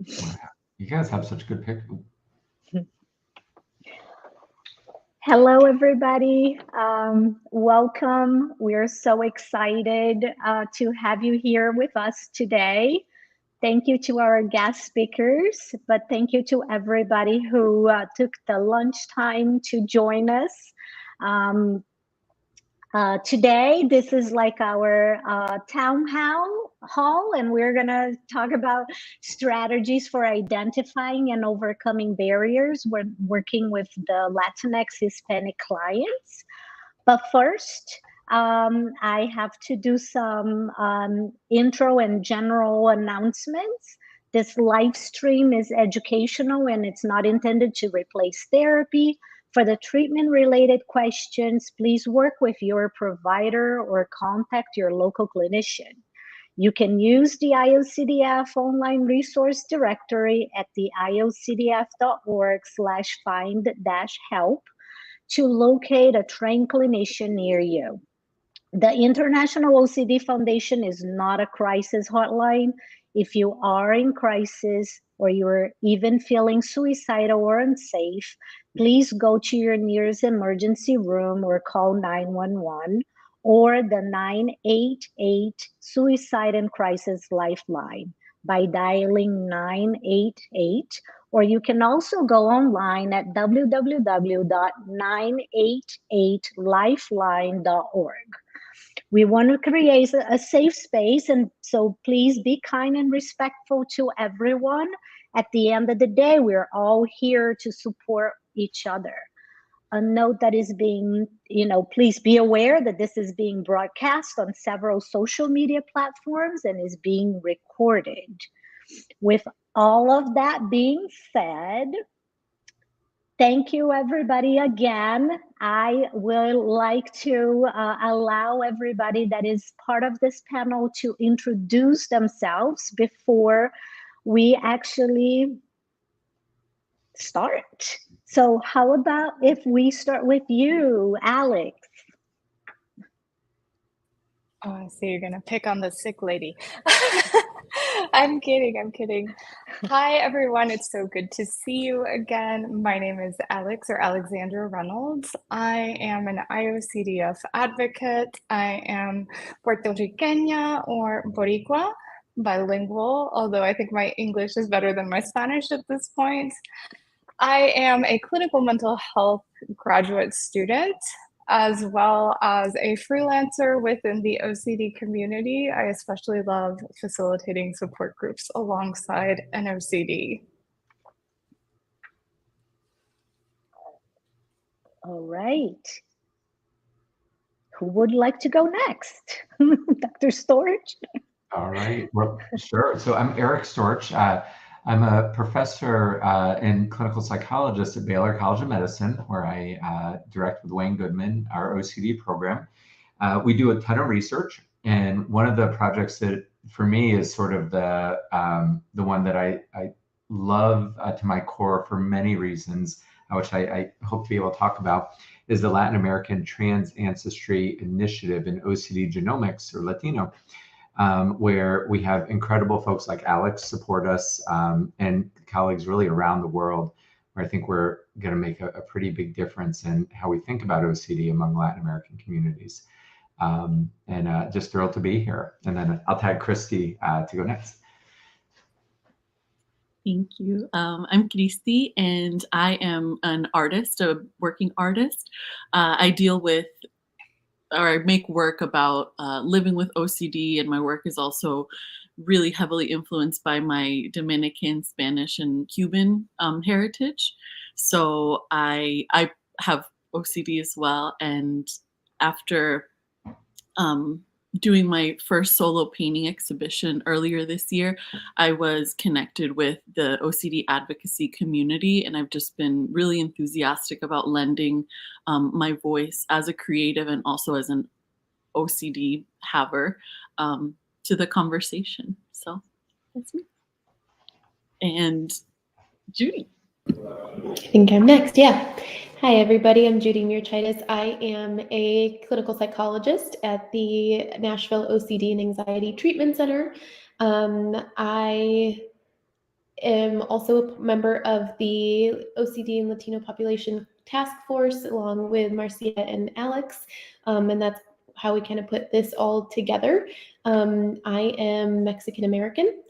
Wow. You guys have such good pick. Hello, everybody. Welcome. We're so excited to have you here with us today. Thank you to our guest speakers, but thank you to everybody who took the lunchtime to join us. Um, Today, this is like our town hall, and we're going to talk about strategies for identifying and overcoming barriers when working with the Latinx Hispanic clients. But first, I have to do some intro and general announcements. This live stream is educational and it's not intended to replace therapy. For the treatment related questions, please work with your provider or contact your local clinician. You can use the IOCDF online resource directory at the iocdf.org/find-help to locate a trained clinician near you. The International OCD Foundation is not a crisis hotline. If you are in crisis or you're even feeling suicidal or unsafe, please go to your nearest emergency room or call 911 or the 988 Suicide and Crisis Lifeline by dialing 988, or you can also go online at www.988lifeline.org. We want to create a safe space, and so please be kind and respectful to everyone. At the end of the day, we're all here to support each other. A note that is being, please be aware that this is being broadcast on several social media platforms and is being recorded. With all of that being said, thank you, everybody, again. I would like to allow everybody that is part of this panel to introduce themselves before we actually start. So how about if we start with you, Alex? Oh, I see you're gonna pick on the sick lady. I'm kidding. Hi, everyone. It's so good to see you again. My name is Alex or Alexandra Reynolds. I am an IOCDF advocate. I am Puerto Riqueña or Boricua, bilingual, although I think my English is better than my Spanish at this point. I am a clinical mental health graduate student, as well as a freelancer within the OCD community. I especially love facilitating support groups alongside an OCD. All right. Who would like to go next? Dr. Storch? All right. Well, sure. So I'm Eric Storch. I'm a professor and clinical psychologist at Baylor College of Medicine, where I direct with Wayne Goodman, our OCD program. We do a ton of research, and one of the projects that, for me, is sort of the one that I love to my core for many reasons, which I hope to be able to talk about, is the Latin American Trans Ancestry Initiative in OCD Genomics, or Latino. Where we have incredible folks like Alex support us and colleagues really around the world, where I think we're going to make a pretty big difference in how we think about OCD among Latin American communities. And just thrilled to be here. And then I'll tag Christy to go next. Thank you. I'm Christy, and I am an artist, a working artist. I deal with, or I make work about living with OCD, and my work is also really heavily influenced by my Dominican, Spanish, and Cuban heritage. So I have OCD as well, and after doing my first solo painting exhibition earlier this year, I was connected with the OCD advocacy community, and I've just been really enthusiastic about lending my voice as a creative and also as an OCD haver to the conversation. So that's me. And Judy. I think I'm next. Yeah. Hi, everybody. I'm Judy Mirchitis. I am a clinical psychologist at the Nashville OCD and Anxiety Treatment Center. I am also a member of the OCD and Latino Population Task Force, along with Marcia and Alex, and that's how we kind of put this all together. I am Mexican American.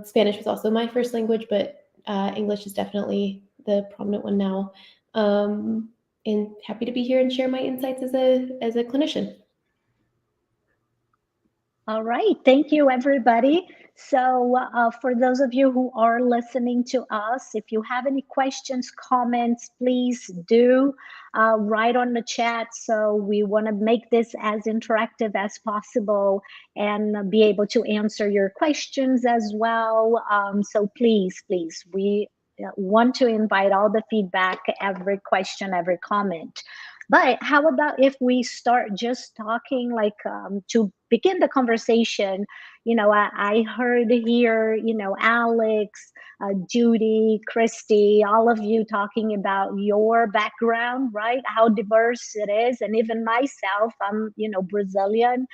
Spanish was also my first language, but English is definitely the prominent one now. And happy to be here and share my insights as a clinician. All right, thank you, everybody. So for those of you who are listening to us, if you have any questions, comments, please do write on the chat. So we want to make this as interactive as possible and be able to answer your questions as well. So please, we want to invite all the feedback, every question, every comment. But how about if we start just talking, like to begin the conversation? You know, I heard here, you know, Alex, Judy, Christy, all of you talking about your background, right? How diverse it is. And even myself, I'm, you know, Brazilian.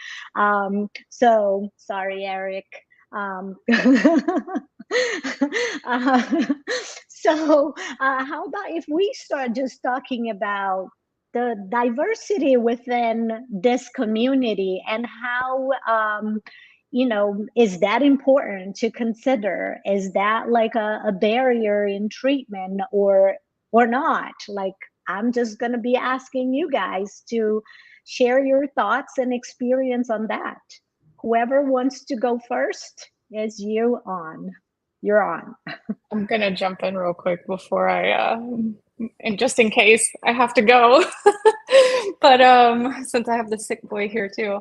So sorry, Eric. So how about if we start just talking about the diversity within this community and how you know, is that important to consider? Is that like a barrier in treatment or not? Like, I'm just going to be asking you guys to share your thoughts and experience on that. Whoever wants to go first is you're on. I'm gonna jump in real quick before and just in case I have to go. But since I have the sick boy here too.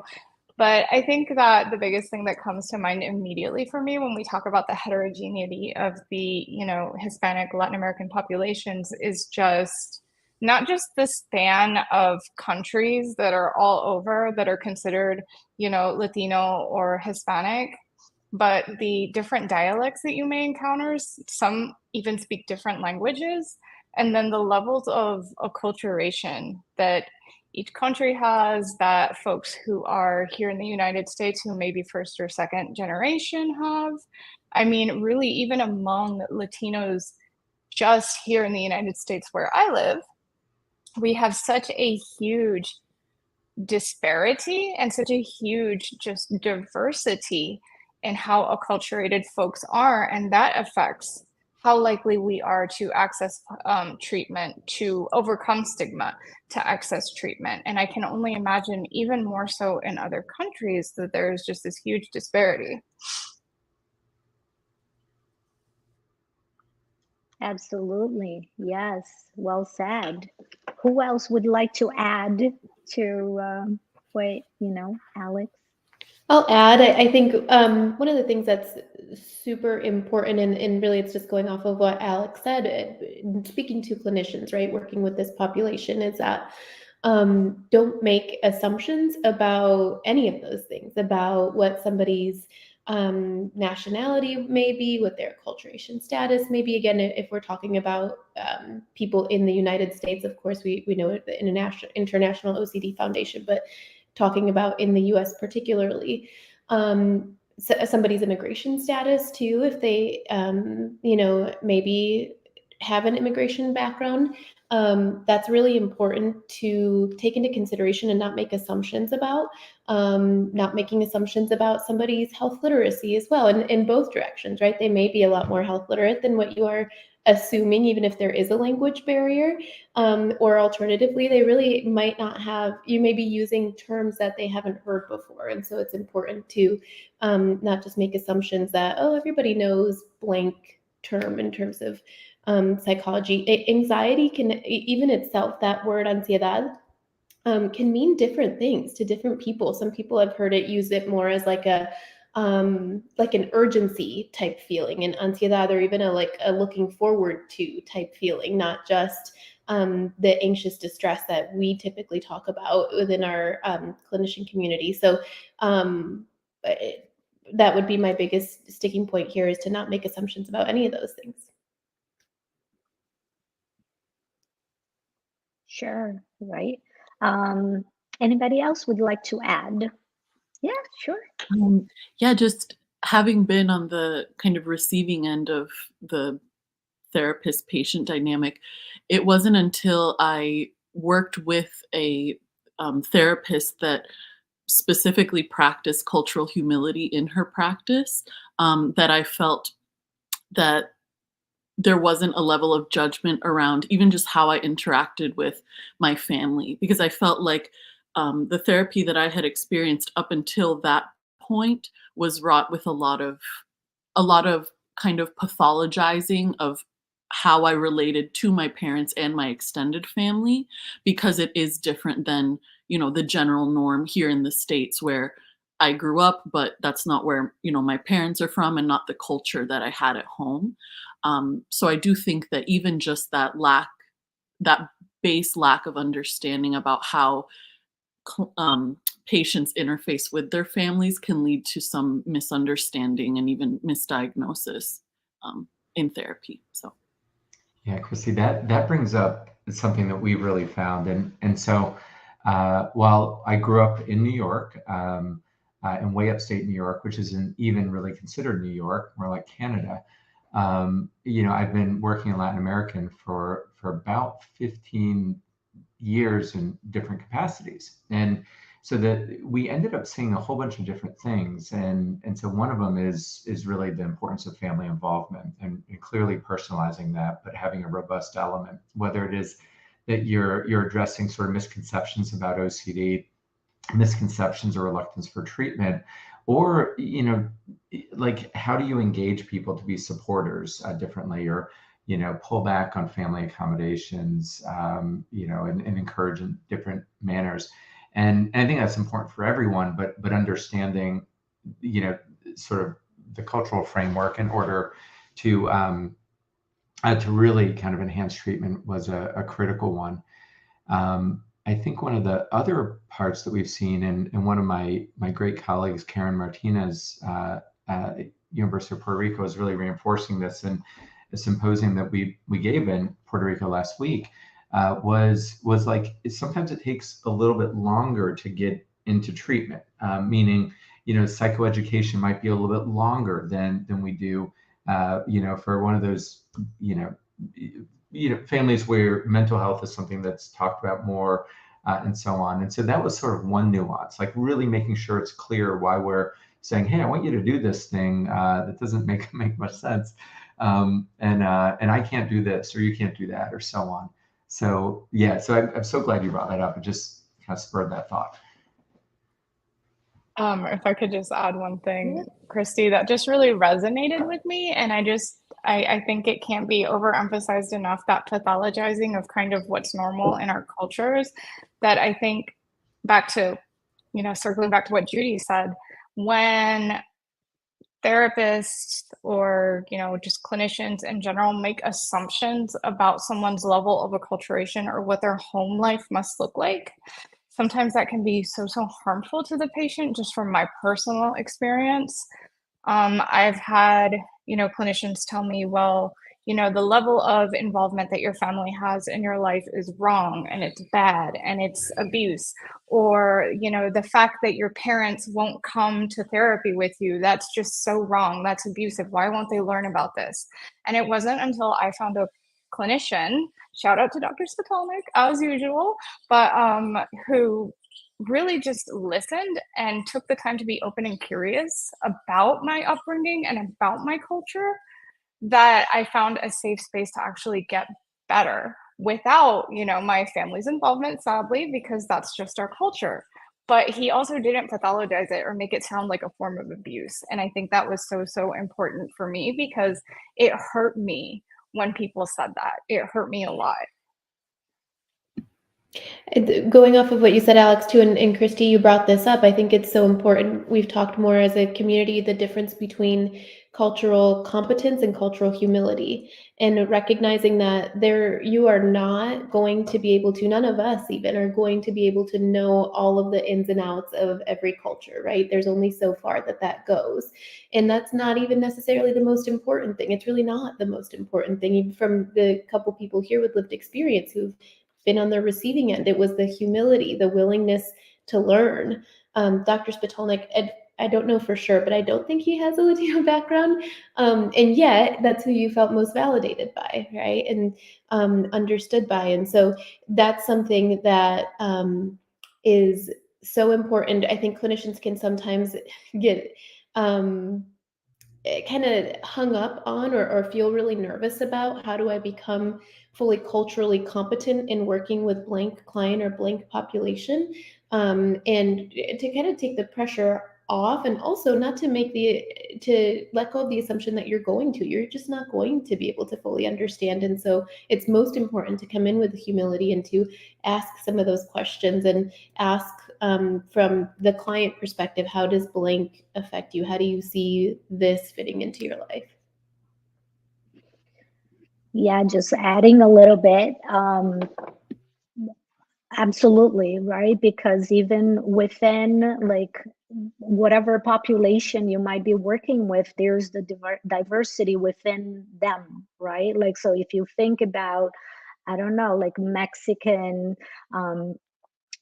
But I think that the biggest thing that comes to mind immediately for me when we talk about the heterogeneity of the, you know, Hispanic, Latin American populations is just not just the span of countries that are all over that are considered, you know, Latino or Hispanic, but the different dialects that you may encounter. Some even speak different languages, and then the levels of acculturation that each country has, that folks who are here in the United States who may be first or second generation have. I mean, really, even among Latinos just here in the United States where I live, we have such a huge disparity and such a huge just diversity in how acculturated folks are, and that affects how likely we are to access treatment, to overcome stigma, to access treatment. And I can only imagine even more so in other countries that there's just this huge disparity. Absolutely. Yes. Well said. Who else would like to add to what, you know, Alex? I'll add, I think one of the things that's super important, and really it's just going off of what Alex said, speaking to clinicians, right, working with this population, is that don't make assumptions about any of those things, about what somebody's nationality may be, what their acculturation status may be. Again, if we're talking about people in the United States, of course, we know the International OCD Foundation, but talking about in the US particularly, somebody's immigration status too, if they, you know, maybe have an immigration background, that's really important to take into consideration and not make assumptions about, not making assumptions about somebody's health literacy as well, and in both directions, right? They may be a lot more health literate than what you are assuming, even if there is a language barrier, or alternatively, they really might not have, you may be using terms that they haven't heard before. And so it's important to not just make assumptions that, oh, everybody knows blank term in terms of psychology. Anxiety can, even itself, that word ansiedad, can mean different things to different people. Some people have heard it, use it more as like an urgency type feeling, and ansiedad, or even a looking forward to type feeling, not just the anxious distress that we typically talk about within our clinician community. So that would be my biggest sticking point here, is to not make assumptions about any of those things. Sure, right. Anybody else would like to add? Yeah, sure. Yeah, just having been on the kind of receiving end of the therapist-patient dynamic, it wasn't until I worked with a therapist that specifically practiced cultural humility in her practice, that I felt that there wasn't a level of judgment around even just how I interacted with my family, because I felt like the therapy that I had experienced up until that point was wrought with a lot of kind of pathologizing of how I related to my parents and my extended family, because it is different than, the general norm here in the States where I grew up, but that's not where, my parents are from and not the culture that I had at home. So I do think that even just that base lack of understanding about how patients interface with their families can lead to some misunderstanding and even misdiagnosis in therapy. So, Yeah, Christy, that brings up something that we really found, and so while I grew up in New York, in way upstate New York, which isn't even really considered New York, more like Canada. I've been working in Latin American for about 15 years in different capacities. And so that we ended up seeing a whole bunch of different things. And so one of them is really the importance of family involvement and clearly personalizing that, but having a robust element, whether it is that you're addressing sort of misconceptions about OCD, misconceptions or reluctance for treatment, or like how do you engage people to be supporters differently, or pull back on family accommodations, and encourage in different manners. And I think that's important for everyone, but understanding sort of the cultural framework in order to really kind of enhance treatment was a critical one. I think one of the other parts that we've seen, and one of my great colleagues, Karen Martinez, at University of Puerto Rico, is really reinforcing this in a symposium that we gave in Puerto Rico last week, was like sometimes it takes a little bit longer to get into treatment, meaning psychoeducation might be a little bit longer than we do, for one of those families where mental health is something that's talked about more, and so on. And so that was sort of one nuance, like really making sure it's clear why we're saying, hey, I want you to do this thing that doesn't make much sense, and I can't do this, or you can't do that, or so on. So yeah, so I'm so glad you brought that up. It just kind of spurred that thought. If I could just add one thing, Christy, that just really resonated with me. And I think it can't be overemphasized enough, that pathologizing of kind of what's normal in our cultures, that I think back to, circling back to what Judy said, when therapists or, just clinicians in general make assumptions about someone's level of acculturation or what their home life must look like, sometimes that can be so harmful to the patient, just from my personal experience. I've had, clinicians tell me, well, the level of involvement that your family has in your life is wrong, and it's bad, and it's abuse. Or, the fact that your parents won't come to therapy with you, that's just so wrong. That's abusive. Why won't they learn about this? And it wasn't until I found a clinician, shout out to Dr. Spitalnik as usual, but who really just listened and took the time to be open and curious about my upbringing and about my culture, that I found a safe space to actually get better without, my family's involvement, sadly, because that's just our culture. But he also didn't pathologize it or make it sound like a form of abuse. And I think that was so important for me, because it hurt me when people said that. It hurt me a lot. Going off of what you said, Alex, too, and Christy, you brought this up. I think it's so important. We've talked more as a community, the difference between cultural competence and cultural humility, and recognizing that you are not going to be able to, none of us even are going to be able to know all of the ins and outs of every culture, right? There's only so far that goes. And that's not even necessarily the most important thing. It's really not the most important thing. Even from the couple people here with lived experience who've been on the receiving end, it was the humility, the willingness to learn. Dr. Spitalnik, I don't know for sure, but I don't think he has a Latino background. And yet that's who you felt most validated by, right? And understood by. And so that's something that is so important. I think clinicians can sometimes get kind of hung up on or feel really nervous about, how do I become fully culturally competent in working with blank client or blank population, and to kind of take the pressure off, and also not to let go of the assumption that you're just not going to be able to fully understand. And so it's most important to come in with humility and to ask some of those questions, and ask from the client perspective, how does blank affect you? How do you see this fitting into your life? Yeah, just adding a little bit. Absolutely, right? Because even within like whatever population you might be working with, there's the diversity within them, right? Like, so if you think about, I don't know, like Mexican,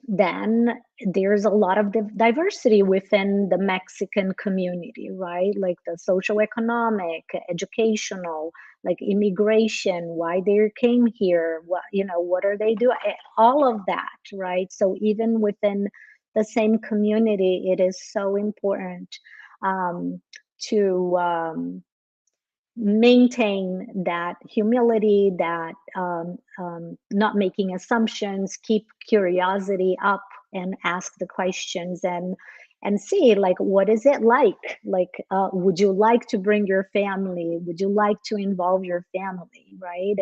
then there's a lot of diversity within the Mexican community, right? Like the socioeconomic, educational, like immigration, why they came here, what, what are they doing? All of that, right? So even within the same community, it is so important to maintain that humility, that not making assumptions, keep curiosity up and ask the questions, and see like, what is it like, would you like to bring your family, would you like to involve your family, right?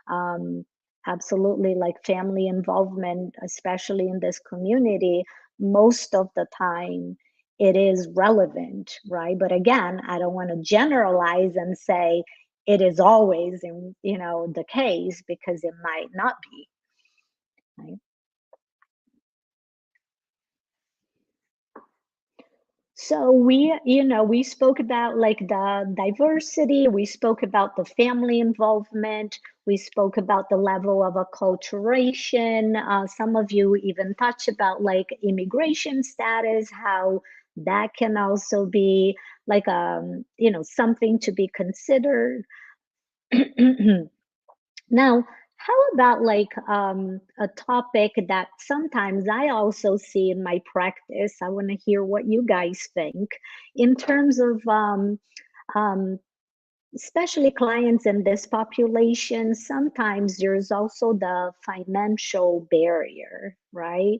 And absolutely, like family involvement, especially in this community, most of the time it is relevant, right? But again, I don't want to generalize and say it is always in, the case, because it might not be, right? So we spoke about like the diversity, we spoke about the family involvement, we spoke about the level of acculturation. Some of you even touched about like immigration status, how that can also be like something to be considered. Now, how about like a topic that sometimes I also see in my practice? I want to hear what you guys think in terms of um, especially clients in this population. Sometimes there's also the financial barrier, right?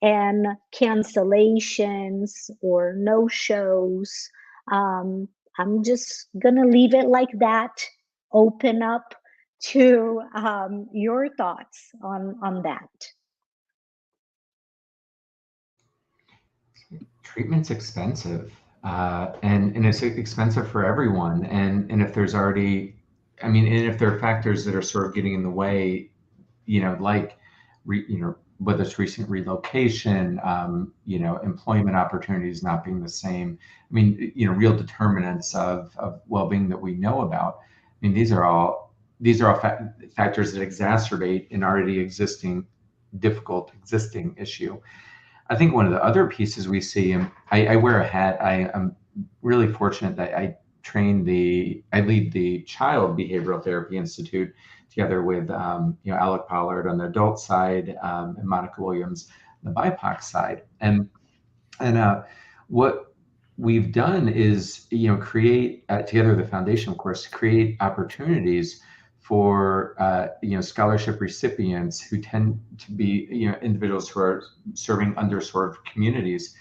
And cancellations or no shows. I'm just gonna leave it like that, open up to your thoughts on that. Treatment's expensive, and it's expensive for everyone. And if there's already, I mean, and if there are factors that are sort of getting in the way, like, whether it's recent relocation, employment opportunities not being the same. I mean, real determinants of well-being that we know about. I mean, these are all factors that exacerbate an already difficult existing issue. I think one of the other pieces we see, and I wear a hat. I'm really fortunate that I lead the Child Behavioral Therapy Institute together with Alec Pollard on the adult side, and Monica Williams on the BIPOC side. And what we've done is create together the foundation, of course, create opportunities for scholarship recipients who tend to be individuals who are serving underserved communities.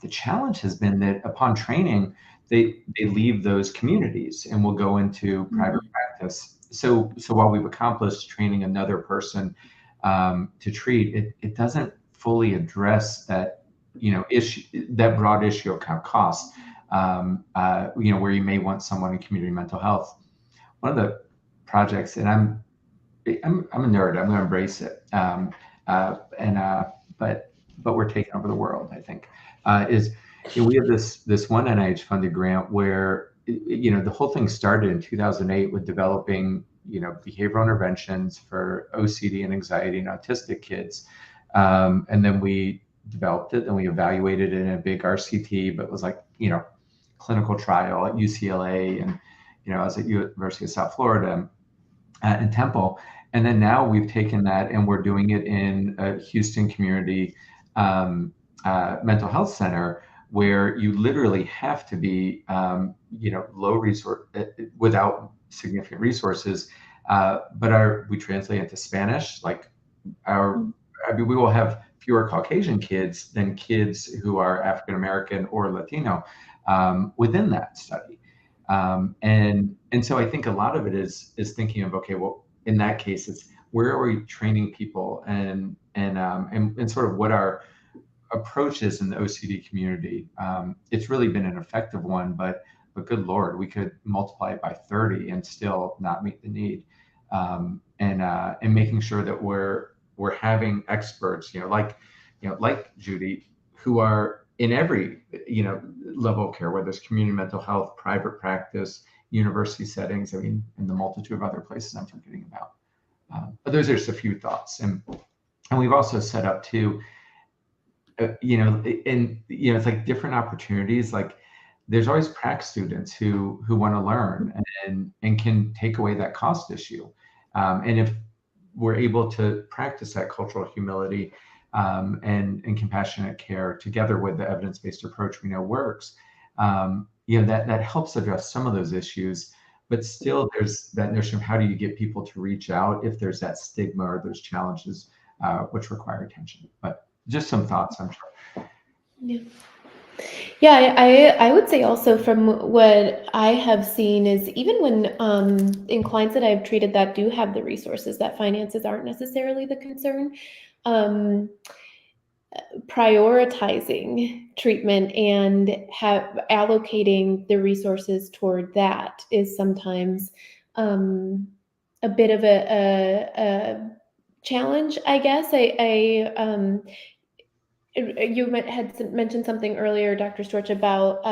The challenge has been that upon training, they leave those communities and will go into private practice. So while we've accomplished training another person to treat, it doesn't fully address that issue, that broad issue of cost. Where you may want someone in community mental health. One of the projects, and I'm a nerd. I'm going to embrace it. But we're taking over the world, I think. Is we have this one NIH funded grant where the whole thing started in 2008 with developing behavioral interventions for OCD and anxiety and autistic kids, and then we developed it, and we evaluated it in a big RCT, but it was like, clinical trial at UCLA, and, I was at University of South Florida in Temple. And then now we've taken that and we're doing it in a Houston community mental health center, where you literally have to be, low resource, without significant resources. But we translate into Spanish. Like we will have fewer Caucasian kids than kids who are African American or Latino within that study. And so I think a lot of it is thinking of, okay, well, in that case, it's where are we training people, and sort of what our approach is in the OCD community. It's really been an effective one, but good Lord, we could multiply it by 30 and still not meet the need. And making sure that we're having experts, like Judy, who are in every, level of care, whether it's community mental health, private practice, university settings, and the multitude of other places I'm forgetting about. But those are just a few thoughts. And we've also set up too, it's like different opportunities. Like there's always prac students who want to learn and can take away that cost issue. And if we're able to practice that cultural humility and compassionate care together with the evidence-based approach we know works, that helps address some of those issues. But still, there's that notion of how do you get people to reach out if there's that stigma or those challenges which require attention. But just some thoughts, I'm sure. Yeah, I would say also from what I have seen is even when in clients that I've treated that do have the resources, that finances aren't necessarily the concern, prioritizing treatment and allocating the resources toward that is sometimes a bit of a challenge, I guess. You had mentioned something earlier, Dr. Storch, about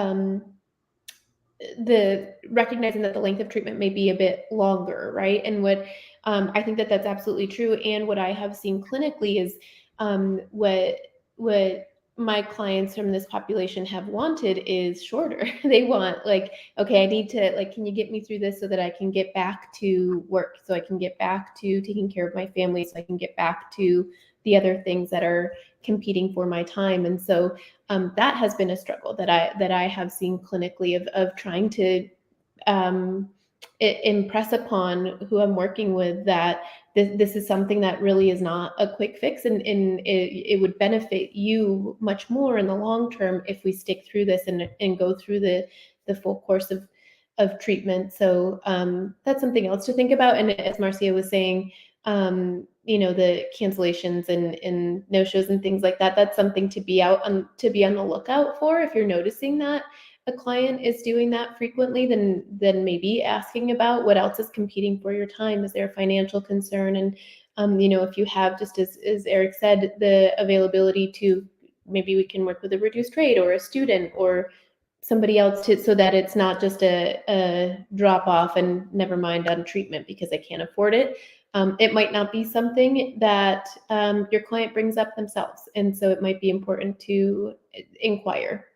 the recognizing that the length of treatment may be a bit longer, right? And what I think that's absolutely true. And what I have seen clinically is what my clients from this population have wanted is shorter. They want okay, I need to can you get me through this so that I can get back to work, so I can get back to taking care of my family, so I can get back to the other things that are competing for my time. And so that has been a struggle that I have seen clinically of trying to impress upon who I'm working with that this is something that really is not a quick fix, and it would benefit you much more in the long term if we stick through this and go through the full course of treatment. So that's something else to think about. And as Marcia was saying, the cancellations and no-shows and things like that, that's something to be on the lookout for. If you're noticing that a client is doing that frequently, then maybe asking about what else is competing for your time. Is there a financial concern? And if you have, just as Eric said, the availability to, maybe we can work with a reduced rate or a student or somebody else so that it's not just a drop off and never mind on treatment because I can't afford it. It might not be something that your client brings up themselves, and so it might be important to inquire.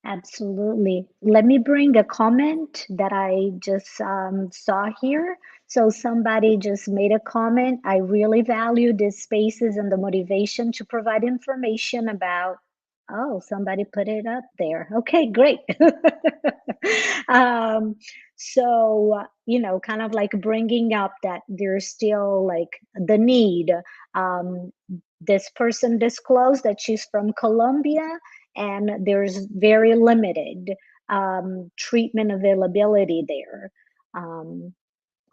Absolutely. Let me bring a comment that I just saw here. So somebody just made a comment. I really value these spaces and the motivation to provide information about. Oh, somebody put it up there. Okay, great. So, kind of like bringing up that there's still the need. This person disclosed that she's from Colombia, and there's very limited treatment availability there.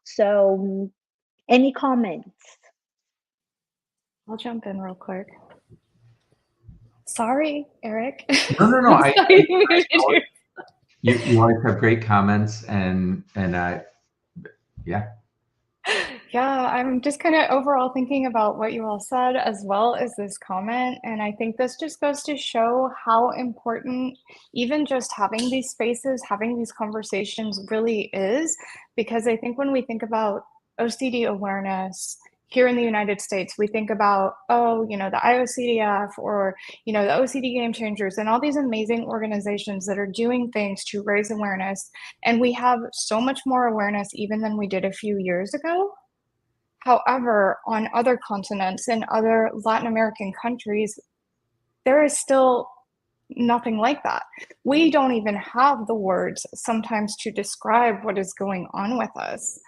So any comments? I'll jump in real quick. Sorry, Eric. No. You always have great comments, and yeah. Yeah, I'm just kind of overall thinking about what you all said as well as this comment. And I think this just goes to show how important even just having these spaces, having these conversations really is. Because I think when we think about OCD awareness, here in the United States, we think about, oh, the IOCDF or, the OCD Game Changers and all these amazing organizations that are doing things to raise awareness. And we have so much more awareness even than we did a few years ago. However, on other continents and other Latin American countries, there is still nothing like that. We don't even have the words sometimes to describe what is going on with us.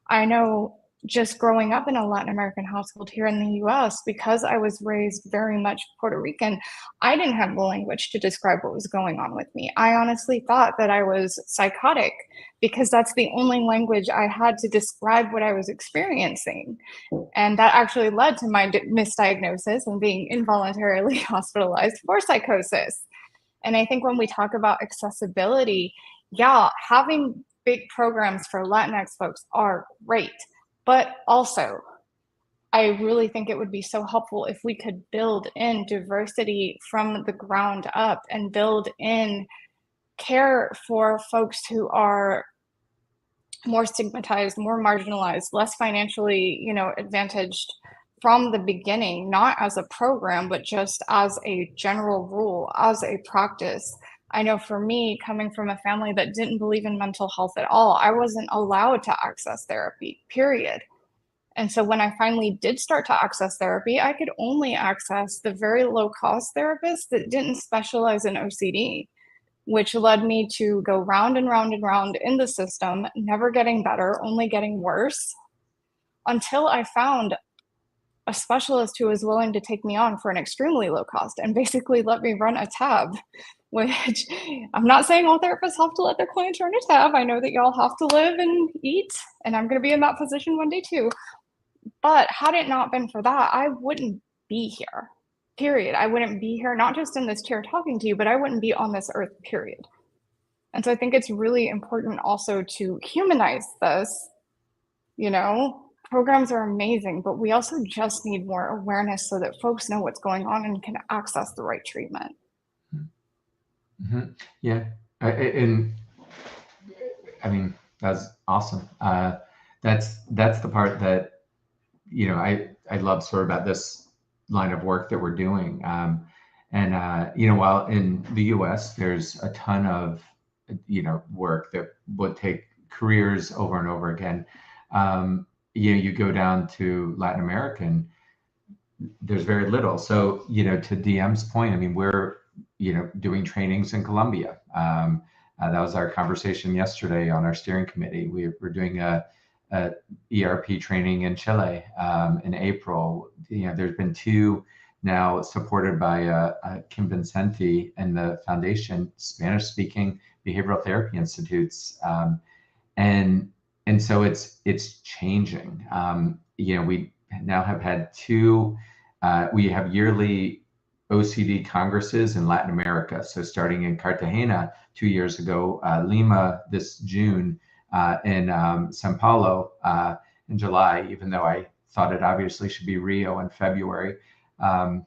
I know just growing up in a Latin American household here in the US, because I was raised very much Puerto Rican, I didn't have the language to describe what was going on with me. I honestly thought that I was psychotic because that's the only language I had to describe what I was experiencing. And that actually led to my misdiagnosis and being involuntarily hospitalized for psychosis. And I think when we talk about accessibility, yeah, having big programs for Latinx folks are great. But also, I really think it would be so helpful if we could build in diversity from the ground up and build in care for folks who are more stigmatized, more marginalized, less financially, advantaged from the beginning, not as a program, but just as a general rule, as a practice. I know for me, coming from a family that didn't believe in mental health at all, I wasn't allowed to access therapy, period. And so when I finally did start to access therapy, I could only access the very low cost therapists that didn't specialize in OCD, which led me to go round and round and round in the system, never getting better, only getting worse, until I found a specialist who was willing to take me on for an extremely low cost and basically let me run a tab, which I'm not saying all therapists have to let their clients run a tab. I know that y'all have to live and eat, and I'm going to be in that position one day too. But had it not been for that, I wouldn't be here, period. I wouldn't be here, not just in this chair talking to you, but I wouldn't be on this earth, period. And so I think it's really important also to humanize this. Programs are amazing, but we also just need more awareness so that folks know what's going on and can access the right treatment. Mm-hmm. Yeah. And I mean, that's awesome. That's the part that, I love sort of about this line of work that we're doing. While in the US, there's a ton of, work that would take careers over and over again. You go down to Latin America and there's very little. So, to DM's point, I mean, we're, doing trainings in Colombia. That was our conversation yesterday on our steering committee. We're doing a ERP training in Chile in April. There's been 2 now supported by Kim Vincenti and the foundation, Spanish-speaking behavioral therapy institutes. And so it's changing. We now have had 2, we have yearly OCD congresses in Latin America. So starting in Cartagena 2 years ago, Lima this June, and Sao Paulo in July, even though I thought it obviously should be Rio in February.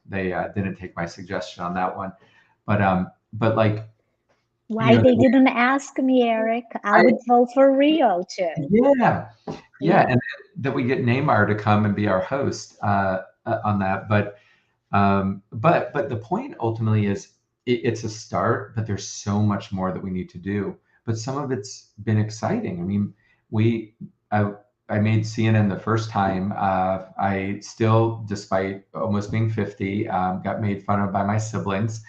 They didn't take my suggestion on that one. But like, why they didn't ask me, Eric? I would vote for Rio too. Yeah. And that we get Neymar to come and be our host on that. But the point ultimately is it's a start, but there's so much more that we need to do. But some of it's been exciting. I mean, I made CNN the first time. I still, despite almost being 50, got made fun of by my siblings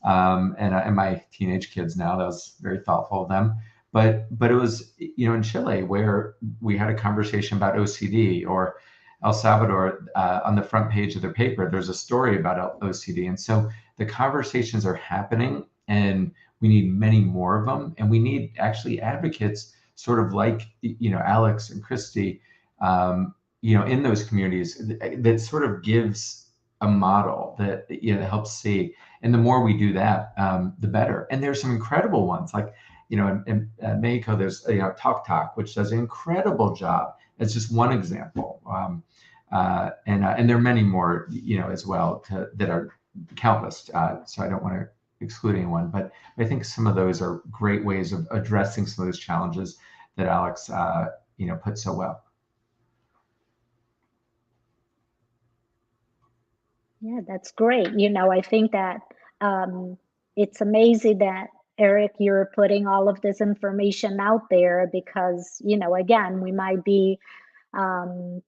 and my teenage kids now. That was very thoughtful of them. But it was, in Chile where we had a conversation about OCD, or El Salvador, on the front page of their paper, there's a story about OCD. And so the conversations are happening, and we need many more of them. And we need actually advocates sort of like, Alex and Christy, in those communities that sort of gives a model that, that helps see. And the more we do that, the better. And there's some incredible ones, like, in Mexico, there's, Talk Talk, which does an incredible job. It's just one example. And there are many more, as well, that are countless. So I don't want to exclude anyone, but I think some of those are great ways of addressing some of those challenges that Alex, put so well. Yeah, that's great. I think that it's amazing that, Eric, you're putting all of this information out there because, again, we might be, um,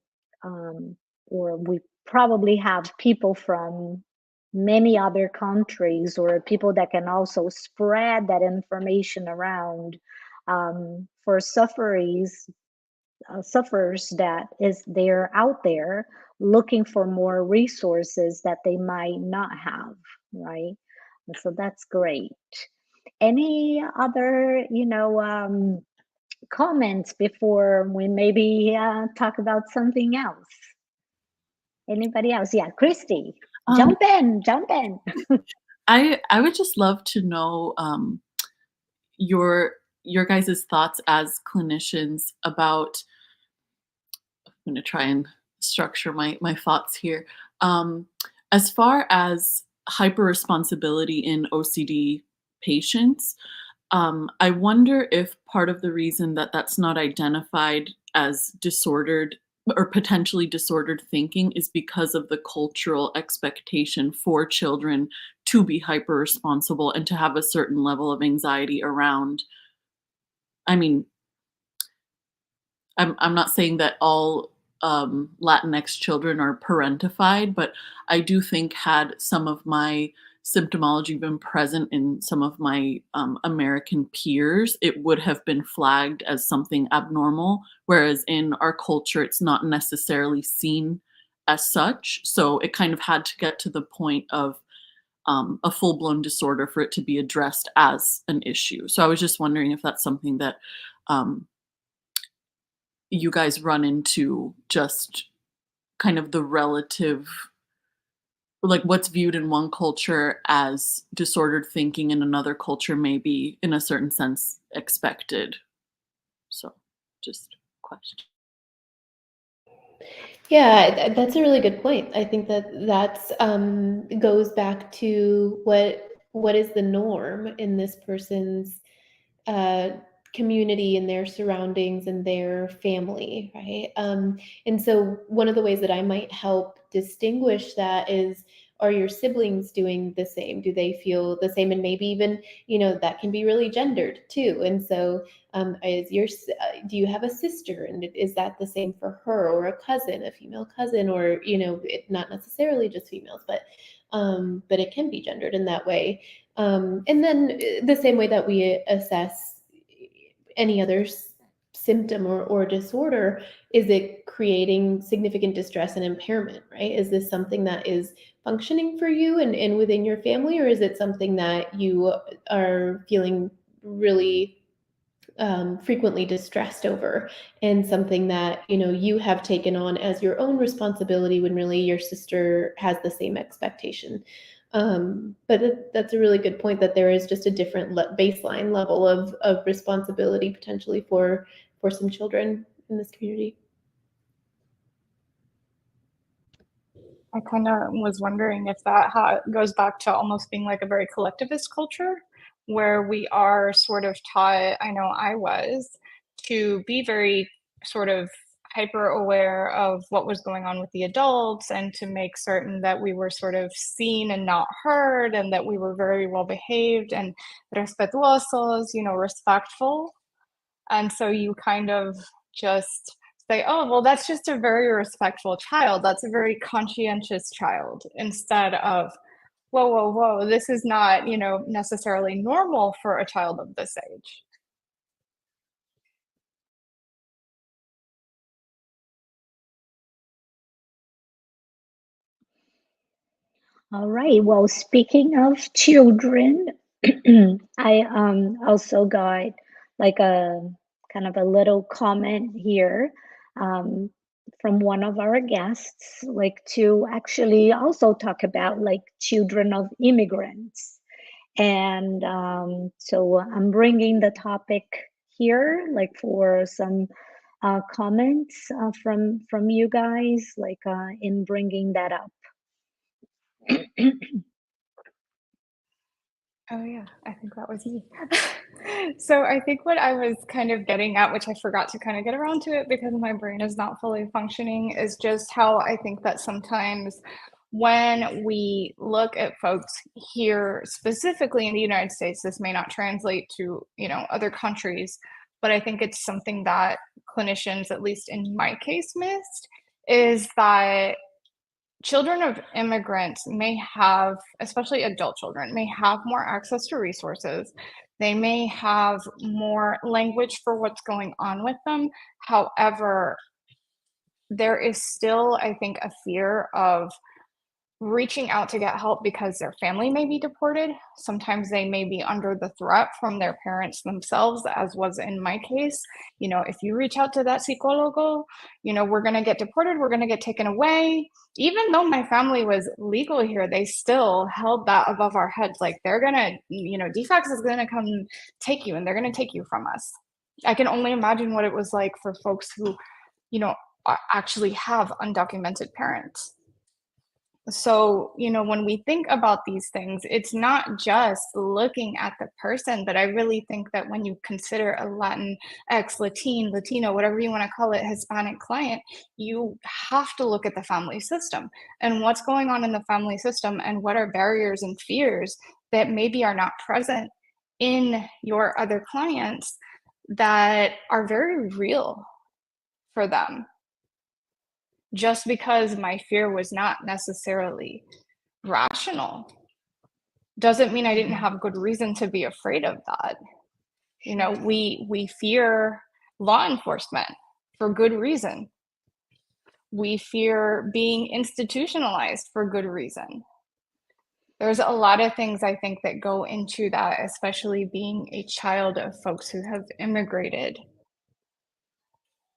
or we probably have people from many other countries or people that can also spread that information around for sufferers that is they're out there looking for more resources that they might not have, right? And so that's great. Any other, comments before we maybe talk about something else? Anybody else? Yeah, Christy, jump in. I would just love to know your guys' thoughts as clinicians about. I'm going to try and structure my thoughts here. As far as hyper responsibility in OCD patients, I wonder if part of the reason that that's not identified as disordered or potentially disordered thinking is because of the cultural expectation for children to be hyper responsible and to have a certain level of anxiety around. I mean, I'm not saying that all Latinx children are parentified, but I do think had some of my symptomology been present in some of my American peers, it would have been flagged as something abnormal, whereas in our culture, it's not necessarily seen as such. So it kind of had to get to the point of a full-blown disorder for it to be addressed as an issue. So I was just wondering if that's something that you guys run into, just kind of the relative, like what's viewed in one culture as disordered thinking in another culture may be in a certain sense expected. So just question. Yeah, that's a really good point. I think that's goes back to what is the norm in this person's community and their surroundings and their family, right? And so one of the ways that I might help distinguish that is, are your siblings doing the same? Do they feel the same? And maybe even, that can be really gendered too. And so do you have a sister, and is that the same for her, or a cousin, a female cousin, or, not necessarily just females, but it can be gendered in that way. And then the same way that we assess any other symptom or disorder, is it creating significant distress and impairment, right? Is this something that is functioning for you and within your family, or is it something that you are feeling really frequently distressed over, and something that you have taken on as your own responsibility when really your sister has the same expectation? But that's a really good point, that there is just a different baseline level of responsibility potentially for some children in this community. I kind of was wondering if that goes back to almost being like a very collectivist culture, where we are sort of taught, I know I was, to be very sort of hyper aware of what was going on with the adults, and to make certain that we were sort of seen and not heard, and that we were very well behaved and respetuosos, respectful. And so you kind of just say, oh, well, that's just a very respectful child. That's a very conscientious child, instead of, whoa, this is not, necessarily normal for a child of this age. All right. Well, speaking of children, I also got like a kind of a little comment here from one of our guests, like to actually also talk about like children of immigrants. And so I'm bringing the topic here, like for some comments from you guys, like in bringing that up. Oh yeah, I think that was me. So I think what I was kind of getting at, which I forgot to kind of get around to it because my brain is not fully functioning, is just how I think that sometimes when we look at folks here, specifically in the United States, this may not translate to, other countries, but I think it's something that clinicians, at least in my case, missed, is that children of immigrants may have, especially adult children, may have more access to resources. They may have more language for what's going on with them. However, there is still, I think, a fear of reaching out to get help because their family may be deported. Sometimes they may be under the threat from their parents themselves, as was in my case. If you reach out to that psicólogo, we're going to get deported, we're going to get taken away. Even though my family was legal here, they still held that above our heads. Like, they're going to, DFACS is going to come take you, and they're going to take you from us. I can only imagine what it was like for folks who, actually have undocumented parents. So, when we think about these things, it's not just looking at the person, but I really think that when you consider a Latinx, Latino, whatever you want to call it, Hispanic client, you have to look at the family system and what's going on in the family system and what are barriers and fears that maybe are not present in your other clients that are very real for them. Just because my fear was not necessarily rational doesn't mean I didn't have good reason to be afraid of that. We fear law enforcement for good reason. We fear being institutionalized for good reason. There's a lot of things I think that go into that, especially being a child of folks who have immigrated,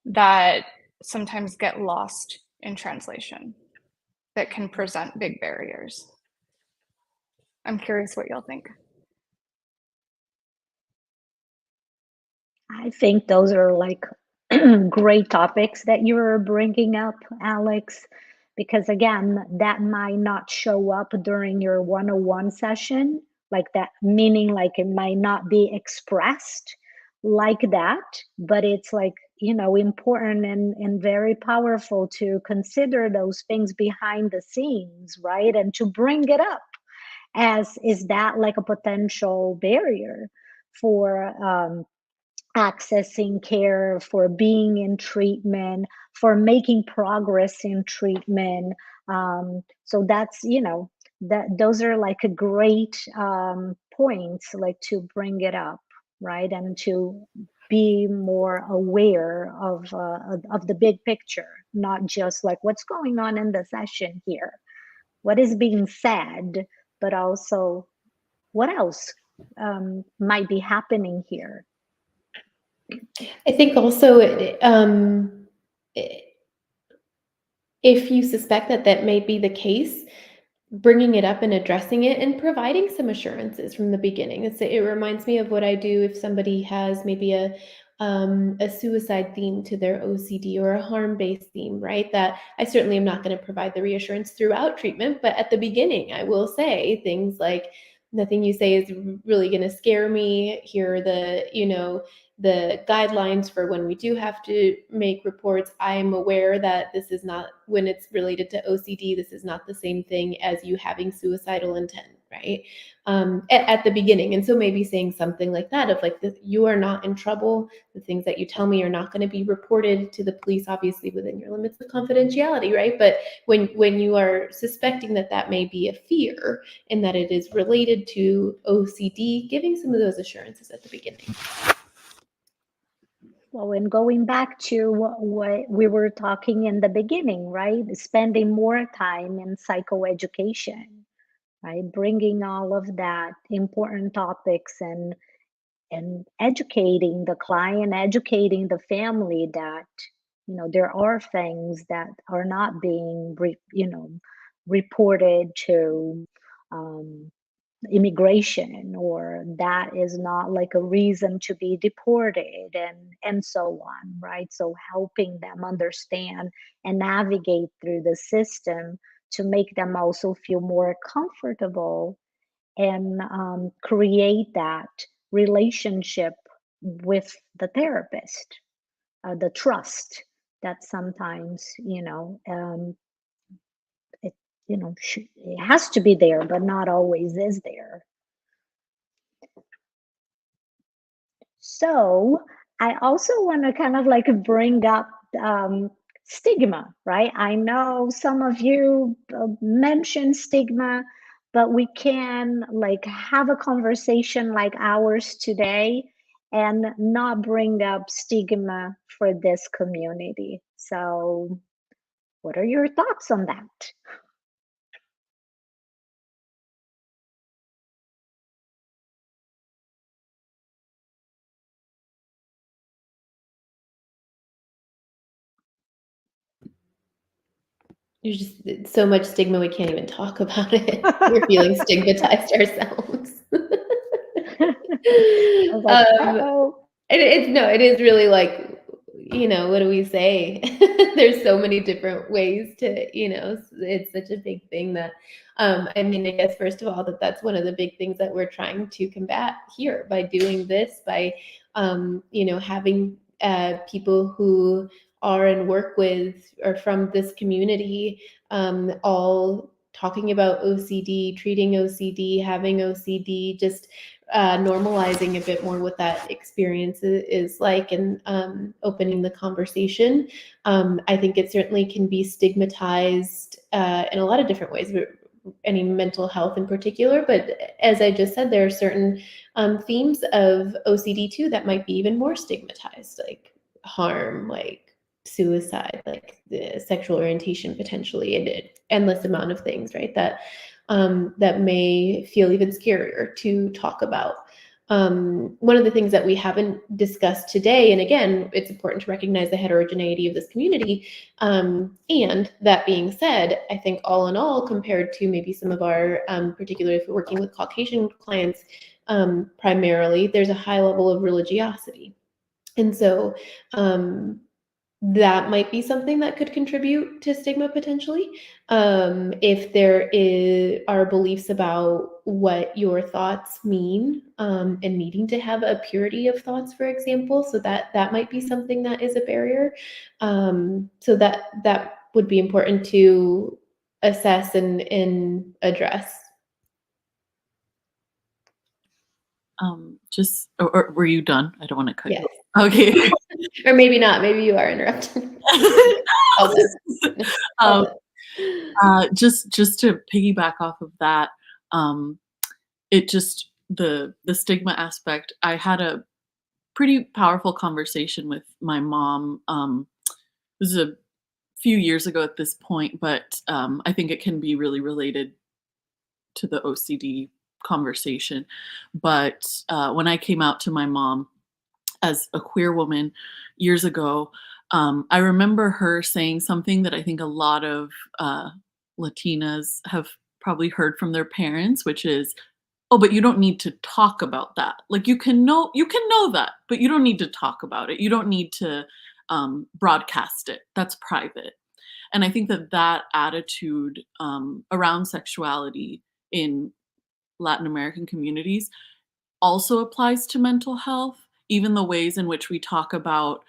that sometimes get lost in translation, that can present big barriers. I'm curious what y'all think. I think those are like great topics that you're bringing up, Alex, because again, that might not show up during your 101 session, like that, meaning like it might not be expressed like that, but it's like, important and very powerful to consider those things behind the scenes, right? And to bring it up as, is that like a potential barrier for accessing care, for being in treatment, for making progress in treatment. So that's, that those are like a great points, like to bring it up, right? And to be more aware of the big picture, not just like what's going on in the session here, what is being said, but also what else might be happening here. I think also, if you suspect that that may be the case, bringing it up and addressing it and providing some assurances from the beginning. It reminds me of what I do if somebody has maybe a suicide theme to their OCD or a harm-based theme, right? That I certainly am not going to provide the reassurance throughout treatment, but at the beginning, I will say things like, nothing you say is really going to scare me. Here are the guidelines for when we do have to make reports. I am aware that this is not, when it's related to OCD, this is not the same thing as you having suicidal intent, right? At the beginning. And so maybe saying something like that, of like, you are not in trouble. The things that you tell me are not going to be reported to the police, obviously within your limits of confidentiality, right? But when you are suspecting that that may be a fear and that it is related to OCD, giving some of those assurances at the beginning. Well, and going back to what we were talking in the beginning, right? Spending more time in psychoeducation, right? Bringing all of that important topics and educating the client, educating the family that, there are things that are not being, reported to immigration, or that is not like a reason to be deported, and so on, right? So helping them understand and navigate through the system to make them also feel more comfortable and create that relationship with the therapist, the trust that sometimes, it has to be there, but not always is there. So I also want to kind of like bring up stigma, right? I know some of you mentioned stigma, but we can like have a conversation like ours today and not bring up stigma for this community. So what are your thoughts on that? There's just so much stigma, we can't even talk about it. We're feeling stigmatized ourselves. I was like, uh-oh. It is really like, what do we say? There's so many different ways to, it's such a big thing that, I mean, I guess first of all, that's one of the big things that we're trying to combat here by doing this, by, having people who are and work with or from this community, all talking about OCD, treating OCD, having OCD, just normalizing a bit more what that experience is like, and opening the conversation. I think it certainly can be stigmatized in a lot of different ways, any mental health in particular. But as I just said, there are certain themes of OCD too that might be even more stigmatized, like harm, like suicide, like the sexual orientation, potentially, and endless amount of things, right? That that may feel even scarier to talk about. One of the things that we haven't discussed today, and again, it's important to recognize the heterogeneity of this community. And that being said, I think all in all, compared to maybe some of our, particularly if we're working with Caucasian clients, primarily, there's a high level of religiosity. And so that might be something that could contribute to stigma potentially. If there are beliefs about what your thoughts mean, and needing to have a purity of thoughts, for example, so that might be something that is a barrier. So that would be important to assess and address. Or were you done? I don't want to cut Yes. you. Okay. Or maybe not. Maybe you are interrupting. Just to piggyback off of that, it just the stigma aspect. I had a pretty powerful conversation with my mom. This is a few years ago at this point, but I think it can be really related to the OCD conversation. But when I came out to my mom as a queer woman years ago, I remember her saying something that I think a lot of Latinas have probably heard from their parents, which is, "Oh, but you don't need to talk about that. Like you can know that, but you don't need to talk about it. You don't need to broadcast it. That's private." And I think that attitude around sexuality in Latin American communities also applies to mental health, even the ways in which we talk about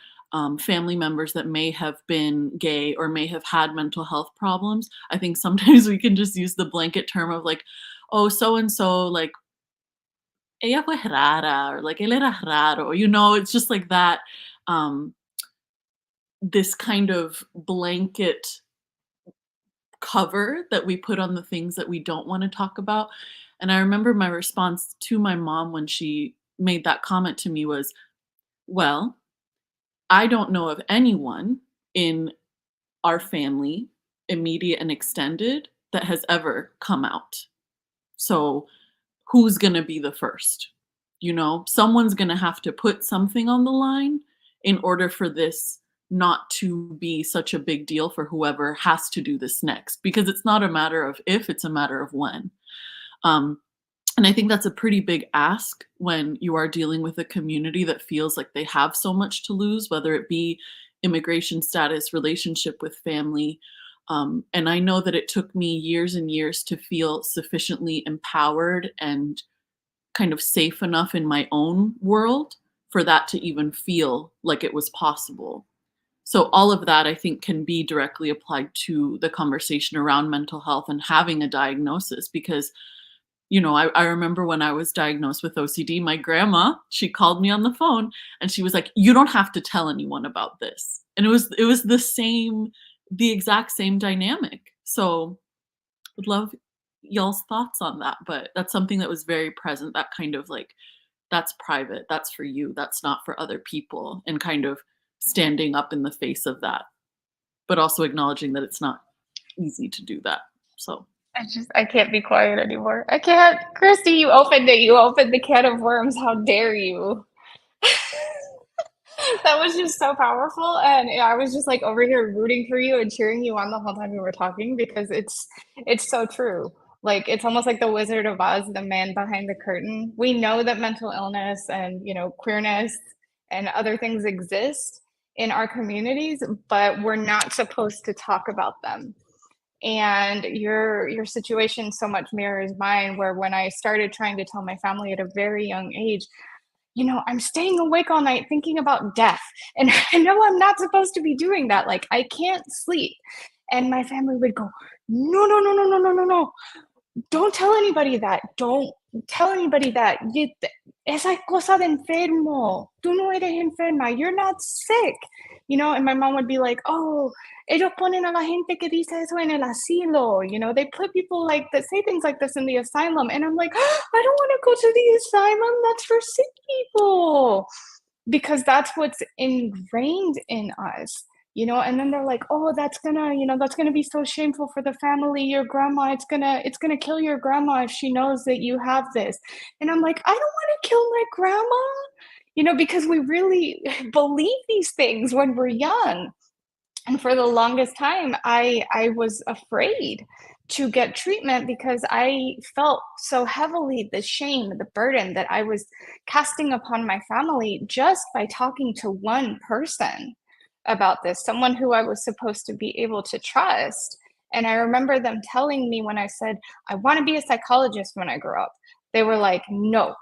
family members that may have been gay or may have had mental health problems. I think sometimes we can just use the blanket term of like, "Oh, so and so, like, ella fue rara," or like, "él era raro." It's just like that, this kind of blanket cover that we put on the things that we don't want to talk about. And I remember my response to my mom when she made that comment to me was, "Well, I don't know of anyone in our family, immediate and extended, that has ever come out. So who's going to be the first? Someone's going to have to put something on the line in order for this not to be such a big deal for whoever has to do this next, because it's not a matter of if, it's a matter of when." And I think that's a pretty big ask when you are dealing with a community that feels like they have so much to lose, whether it be immigration status, relationship with family. And I know that it took me years and years to feel sufficiently empowered and kind of safe enough in my own world for that to even feel like it was possible. So all of that, I think, can be directly applied to the conversation around mental health and having a diagnosis. Because, you know, I remember when I was diagnosed with OCD, my grandma, she called me on the phone and she was like, "You don't have to tell anyone about this." And it was the exact same dynamic. So would love y'all's thoughts on that. But that's something that was very present, that kind of like, that's private, that's for you, that's not for other people, and kind of standing up in the face of that, but also acknowledging that it's not easy to do that. So I can't be quiet anymore. I can't. Christy, you opened it. You opened the can of worms. How dare you? That was just so powerful. And I was just like over here rooting for you and cheering you on the whole time we were talking, because it's so true. Like, it's almost like the Wizard of Oz, the man behind the curtain. We know that mental illness and, you know, queerness and other things exist in our communities, but we're not supposed to talk about them. And your situation so much mirrors mine, where when I started trying to tell my family at a very young age, you know, I'm staying awake all night thinking about death, and I know I'm not supposed to be doing that, like I can't sleep. And my family would go, no, no, no, no, no, no, no, no, don't tell anybody that. Don't tell anybody that. Esa es cosa de enfermo. Tú no eres enferma. You're not sick. You know, and my mom would be like, oh, ellos ponen a la gente que dice eso en el asilo. You know, they put people like that say things like this in the asylum. And I'm like, oh, I don't want to go to the asylum. That's for sick people. Because that's what's ingrained in us. You know, and then they're like, oh, that's gonna be so shameful for the family. Your grandma, it's gonna kill your grandma if she knows that you have this. And I'm like, I don't want to kill my grandma, you know, because we really believe these things when we're young. And for the longest time, I was afraid to get treatment because I felt so heavily the shame, the burden that I was casting upon my family just by talking to one person about this, someone who I was supposed to be able to trust. And I remember them telling me when I said, I want to be a psychologist when I grow up, they were like, no,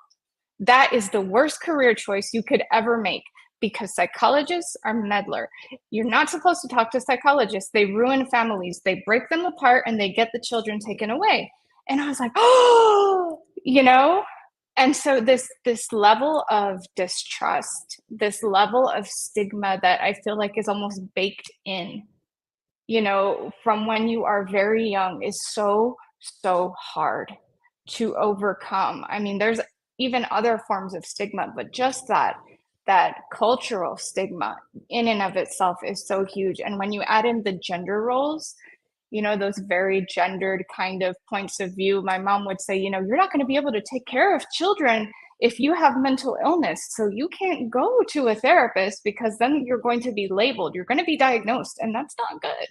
that is the worst career choice you could ever make, because psychologists are meddler. You're not supposed to talk to psychologists. They ruin families. They break them apart and they get the children taken away. And I was like, oh, you know? And so this level of distrust, this level of stigma that I feel like is almost baked in, you know, from when you are very young, is so, so hard to overcome. I mean, there's even other forms of stigma, but just that cultural stigma in and of itself is so huge. And when you add in the gender roles, you know, those very gendered kind of points of view, my mom would say, you know, you're not going to be able to take care of children if you have mental illness. So you can't go to a therapist, because then you're going to be labeled, you're going to be diagnosed. And that's not good,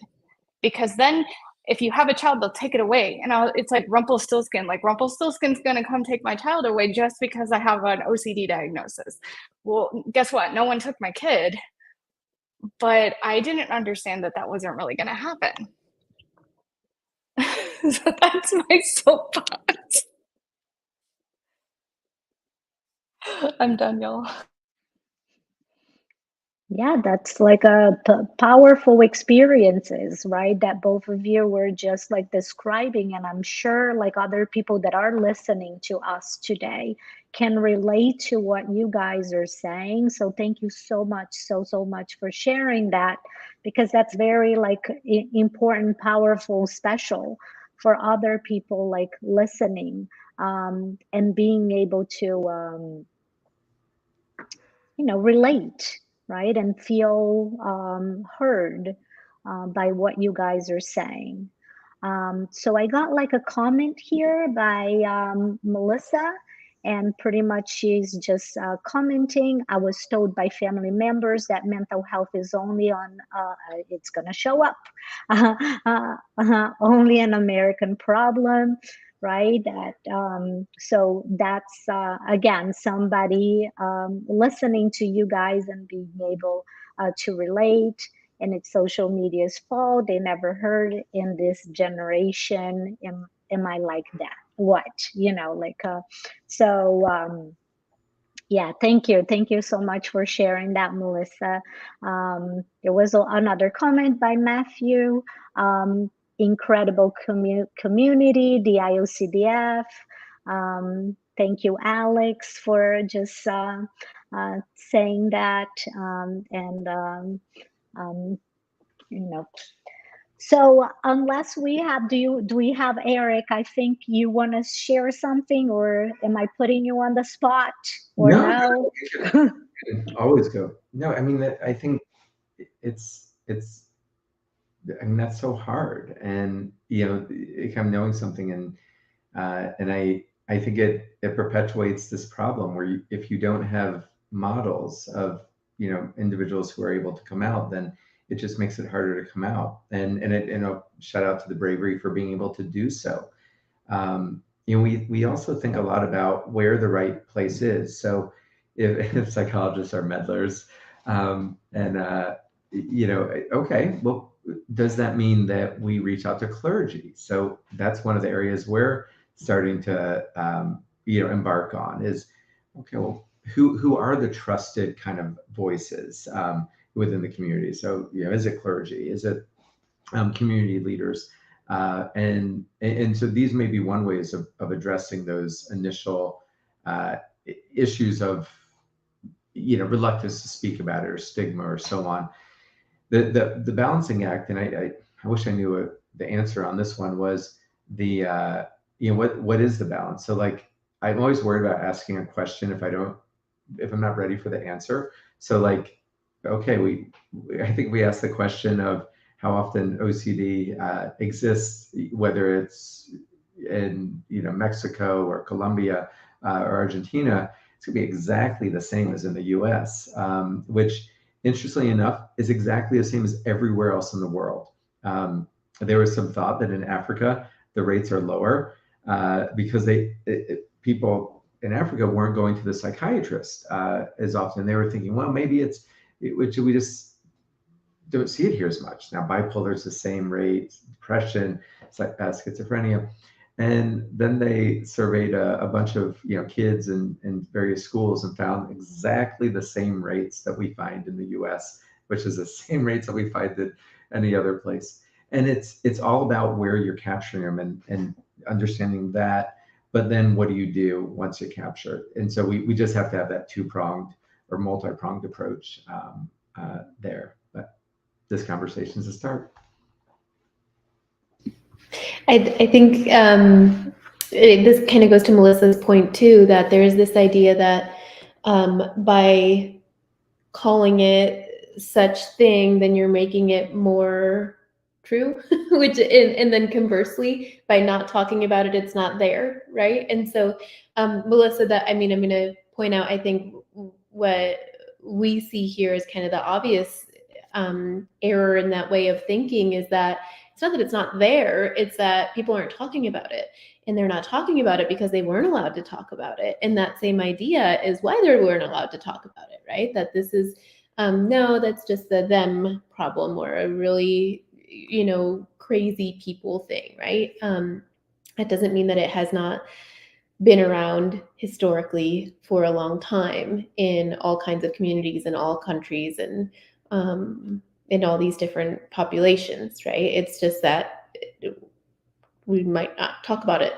because then if you have a child, they'll take it away. And it's like Rumpelstiltskin, like Rumpelstiltskin's going to come take my child away just because I have an OCD diagnosis. Well, guess what? No one took my kid, but I didn't understand that that wasn't really going to happen. So that's my soapbox. I'm done, y'all. Yeah, that's like a powerful experiences, right? That both of you were just like describing, and I'm sure like other people that are listening to us today can relate to what you guys are saying. So thank you so much, so much for sharing that, because that's very like important, powerful, special for other people like listening, and being able to relate, right? And feel heard by what you guys are saying. So I got like a comment here by Melissa, and pretty much she's just commenting. I was told by family members that mental health is only on, it's going to show up, only an American problem, right? So that's again somebody listening to you guys and being able to relate. And it's social media's fault. They never heard in this generation. Am I like that? What, so Yeah, thank you. Thank you so much for sharing that, Melissa. There was another comment by Matthew. Incredible community, the IOCDF. Thank you, Alex, for just saying that. You know, so unless we have, do we have Eric? I think you want to share something, or am I putting you on the spot, or no? Always go. No, I mean, I think it's, I mean, that's so hard. And, you know, if I'm knowing something and I think it perpetuates this problem where if you don't have models of, you know, individuals who are able to come out, then it just makes it harder to come out. And shout out to the bravery for being able to do so. You know, we also think a lot about where the right place is. So if psychologists are meddlers, you know, okay, well, does that mean that we reach out to clergy? So that's one of the areas we're starting to, you know, embark on is, okay, well, who are the trusted kind of voices within the community? So, you know, is it clergy? Is it community leaders? And so these may be one ways of addressing those initial issues of, you know, reluctance to speak about it or stigma or so on. The balancing act, and I wish I knew the answer on this one, was the you know, what is the balance? So like I'm always worried about asking a question if I'm not ready for the answer. So like, okay, I think we asked the question of how often OCD exists, whether it's in, you know, Mexico or Colombia or Argentina. It's gonna be exactly the same as in the U.S., which interestingly enough is exactly the same as everywhere else in the world. There was some thought that in Africa the rates are lower because people in Africa weren't going to the psychiatrist as often. They were thinking, well, maybe we just don't see it here as much. Now, bipolar is the same rate, depression, schizophrenia. And then they surveyed a bunch of, you know, kids in various schools and found exactly the same rates that we find in the US, which is the same rates that we find in any other place. And it's all about where you're capturing them and understanding that. But then what do you do once you capture it? And so we just have to have that two-pronged or multi-pronged approach there. But this conversation is a start. I think this kind of goes to Melissa's point too, that there's this idea that by calling it such thing, then you're making it more true, and then conversely, by not talking about it, it's not there, right? And so, Melissa, that, I mean, I'm going to point out, I think what we see here is kind of the obvious error in that way of thinking is that it's not that it's not there, it's that people aren't talking about it. And they're not talking about it because they weren't allowed to talk about it. And that same idea is why they weren't allowed to talk about it, right? That this is, no, that's just the them problem or a really, you know, crazy people thing, right? That doesn't mean that it has not been around historically for a long time in all kinds of communities in all countries and in all these different populations, right? It's just that we might not talk about it.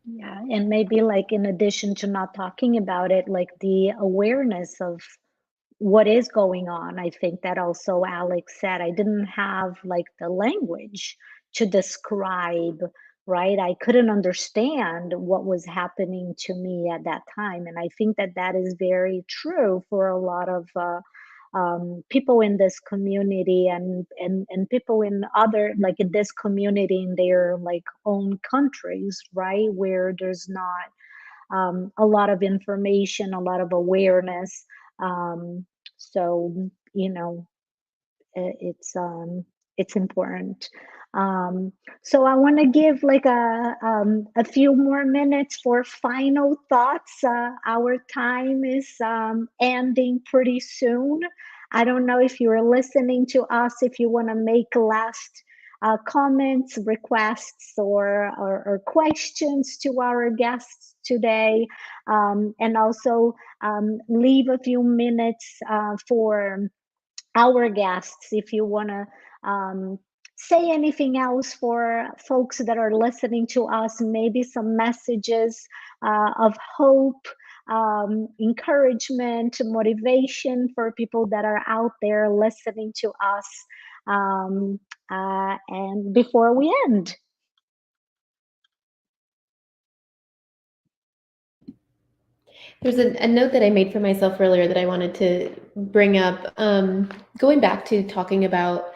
Yeah, and maybe like in addition to not talking about it, like the awareness of what is going on. I think that also Alex said I didn't have like the language to describe, right? I couldn't understand what was happening to me at that time. And I think that that is very true for a lot of people in this community and people in other, like in this community in their like own countries, right? Where there's not a lot of information, a lot of awareness. So, you know, it's important. So I want to give like a few more minutes for final thoughts. Our time is ending pretty soon. I don't know if you're listening to us, if you want to make last comments, requests, or questions to our guests today, and also leave a few minutes for our guests if you want to say anything else for folks that are listening to us, maybe some messages of hope, encouragement, motivation for people that are out there listening to us. And before we end. There's a note that I made for myself earlier that I wanted to bring up. Going back to talking about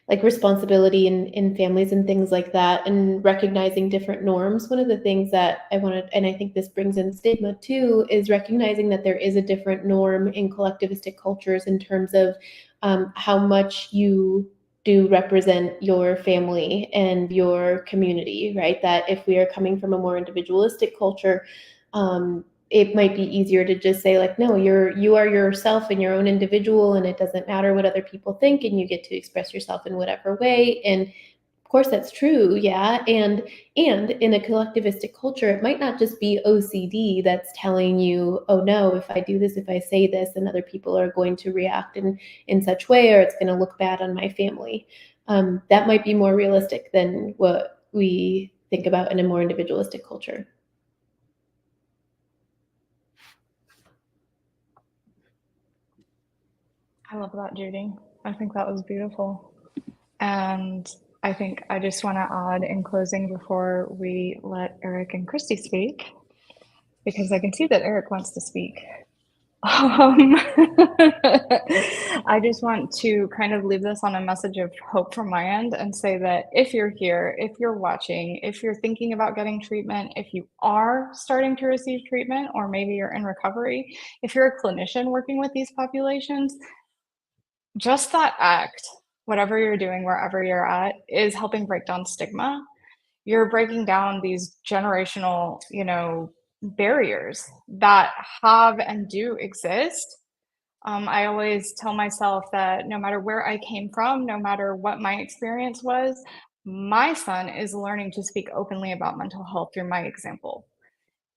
like responsibility in families and things like that, and recognizing different norms. One of the things that I wanted, and I think this brings in stigma too, is recognizing that there is a different norm in collectivistic cultures in terms of how much you do represent your family and your community, right? That if we are coming from a more individualistic culture, it might be easier to just say like, no, you are yourself and your own individual, and it doesn't matter what other people think, and you get to express yourself in whatever way. And of course that's true, yeah. And in a collectivistic culture, it might not just be OCD that's telling you, oh no, if I do this, if I say this, then other people are going to react in such way, or it's going to look bad on my family. That might be more realistic than what we think about in a more individualistic culture. I love that, Judy. I think that was beautiful. And I think I just want to add in closing before we let Eric and Christy speak, because I can see that Eric wants to speak. I just want to kind of leave this on a message of hope from my end and say that if you're here, if you're watching, if you're thinking about getting treatment, if you are starting to receive treatment, or maybe you're in recovery, if you're a clinician working with these populations, just that act, whatever you're doing, wherever you're at, is helping break down stigma. You're breaking down these generational, barriers that have and do exist. I always tell myself that no matter where I came from, no matter what my experience was, my son is learning to speak openly about mental health through my example.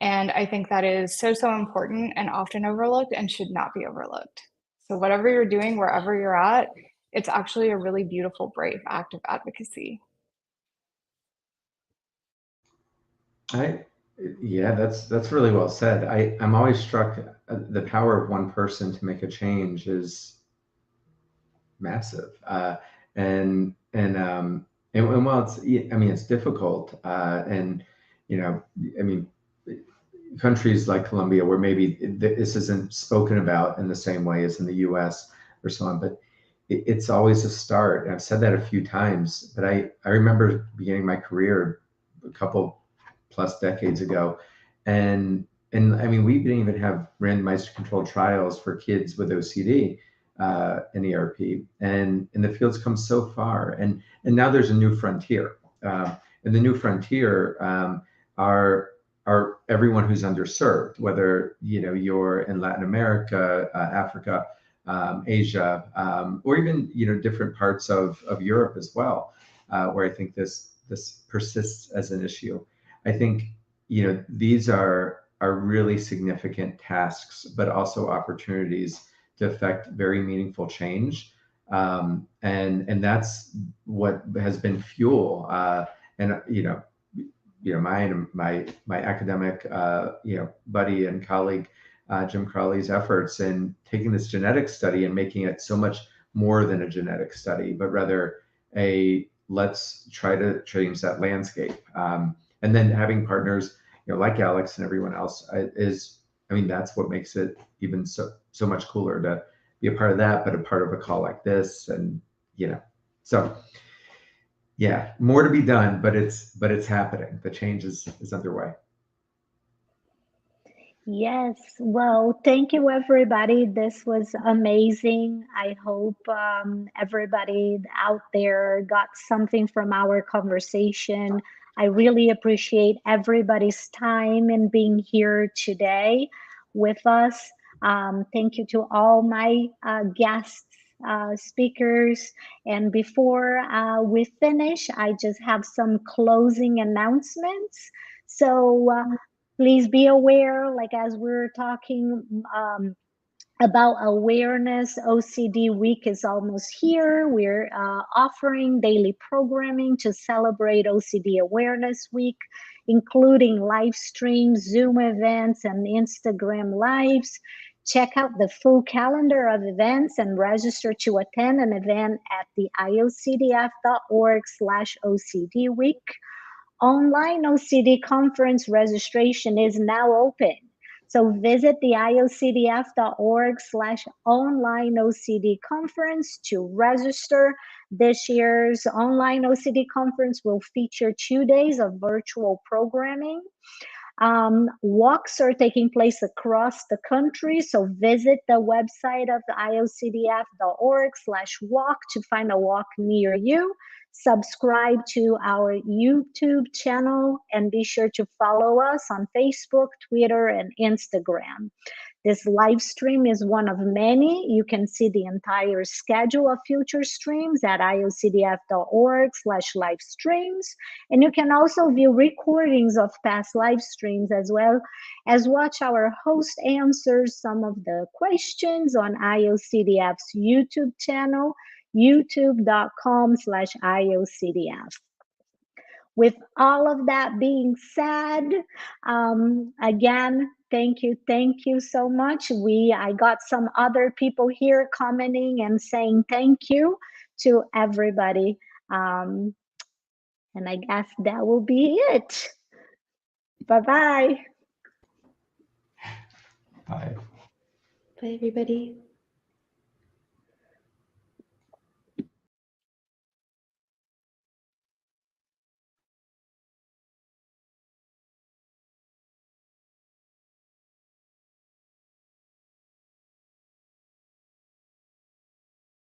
And I think that is so, so important and often overlooked and should not be overlooked. So whatever you're doing, wherever you're at, it's actually a really beautiful, brave act of advocacy. Yeah, that's really well said. I'm always struck the power of one person to make a change is massive. And while it's difficult, and countries like Colombia, where maybe this isn't spoken about in the same way as in the U.S. or so on, but it's always a start. And I've said that a few times, but I remember beginning my career a couple plus decades ago, and we didn't even have randomized controlled trials for kids with OCD in ERP, and the field's come so far, and now there's a new frontier, and the new frontier are everyone who's underserved, whether you're in Latin America, Africa, Asia, or even different parts of Europe as well, where I think this persists as an issue. I think these are really significant tasks, but also opportunities to affect very meaningful change, and that's what has been fuel. And my academic buddy and colleague Jim Crowley's efforts in taking this genetic study and making it so much more than a genetic study, but rather let's try to change that landscape. And then having partners like Alex and everyone else that's what makes it even so much cooler to be a part of that, but a part of a call like this, and so. Yeah, more to be done, but it's happening. The change is underway. Yes, well, thank you, everybody. This was amazing. I hope everybody out there got something from our conversation. I really appreciate everybody's time and being here today with us. Thank you to all my guests speakers. And before we finish, I just have some closing announcements. So please be aware, like as we're talking about awareness, OCD Week is almost here. We're offering daily programming to celebrate OCD Awareness Week, including live streams, Zoom events, and Instagram lives. Check out the full calendar of events and register to attend an event at the iocdf.org/OCD Week. Online OCD conference registration is now open. So visit the iocdf.org/online OCD conference to register. This year's online OCD conference will feature 2 days of virtual programming. Walks are taking place across the country, so visit the website of the iocdf.org/walk to find a walk near you. Subscribe to our YouTube channel and be sure to follow us on Facebook, Twitter, and Instagram. This live stream is one of many. You can see the entire schedule of future streams at iocdf.org/live streams. And you can also view recordings of past live streams as well as watch our host answer some of the questions on IOCDF's YouTube channel, youtube.com/IOCDF. With all of that being said, again, thank you so much. I got some other people here commenting and saying thank you to everybody. And I guess that will be it. Bye-bye. Bye. Bye, everybody.